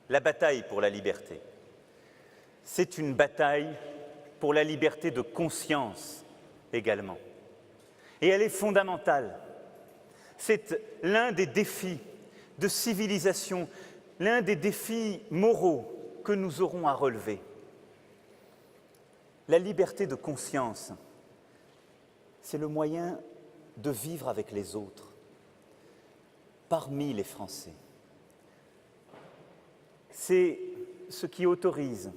la bataille pour la liberté. C'est une bataille pour la liberté de conscience également. Et elle est fondamentale. C'est l'un des défis de civilisation, l'un des défis moraux que nous aurons à relever. La liberté de conscience, c'est le moyen de vivre avec les autres, parmi les Français. C'est ce qui autorise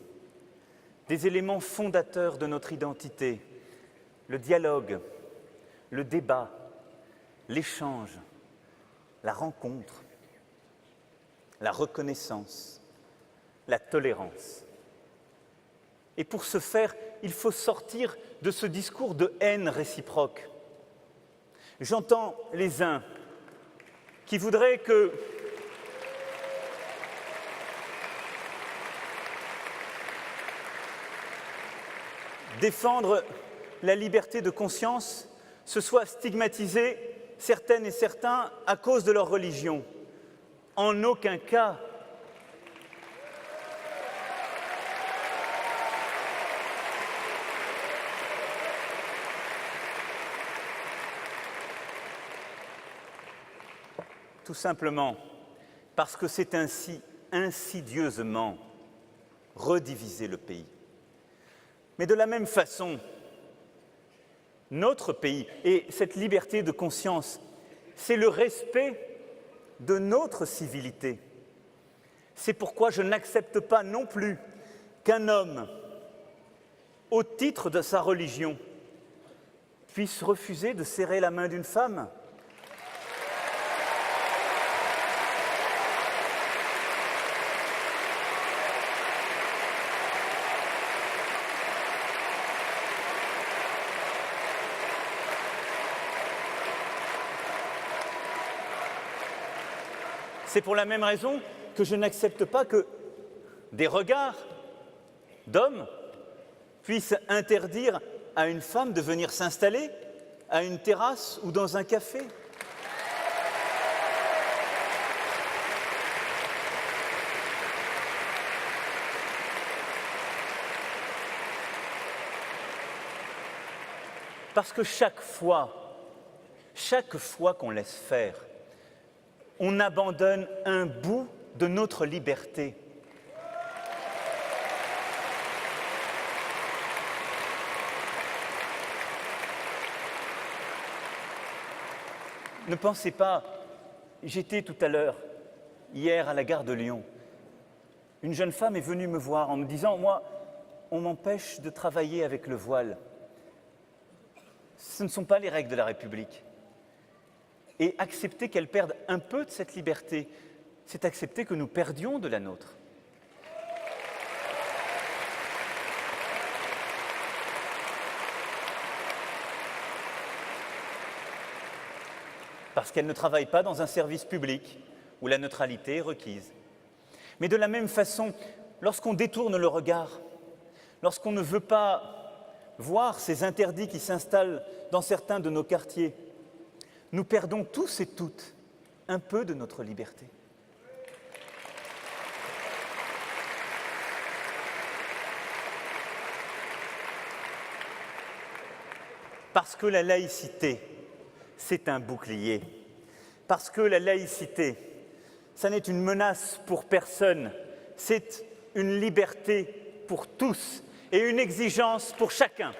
des éléments fondateurs de notre identité, le dialogue, le débat, l'échange, la rencontre, la reconnaissance, la tolérance. Et pour ce faire, il faut sortir de ce discours de haine réciproque. J'entends les uns qui voudraient que défendre la liberté de conscience, ce soit stigmatiser certaines et certains à cause de leur religion. En aucun cas. Tout simplement parce que c'est ainsi insidieusement rediviser le pays. Mais de la même façon, notre pays et cette liberté de conscience, c'est le respect de notre civilité. C'est pourquoi je n'accepte pas non plus qu'un homme, au titre de sa religion, puisse refuser de serrer la main d'une femme. C'est pour la même raison que je n'accepte pas que des regards d'hommes puissent interdire à une femme de venir s'installer à une terrasse ou dans un café. Parce que chaque fois qu'on laisse faire, on abandonne un bout de notre liberté. Ne pensez pas, j'étais tout à l'heure, hier à la gare de Lyon, une jeune femme est venue me voir en me disant « Moi, on m'empêche de travailler avec le voile. Ce ne sont pas les règles de la République. » Et accepter qu'elle perde un peu de cette liberté, c'est accepter que nous perdions de la nôtre. Parce qu'elle ne travaille pas dans un service public où la neutralité est requise. Mais de la même façon, lorsqu'on détourne le regard, lorsqu'on ne veut pas voir ces interdits qui s'installent dans certains de nos quartiers, nous perdons tous et toutes un peu de notre liberté. Parce que la laïcité, c'est un bouclier. Parce que la laïcité, ça n'est une menace pour personne, c'est une liberté pour tous et une exigence pour chacun.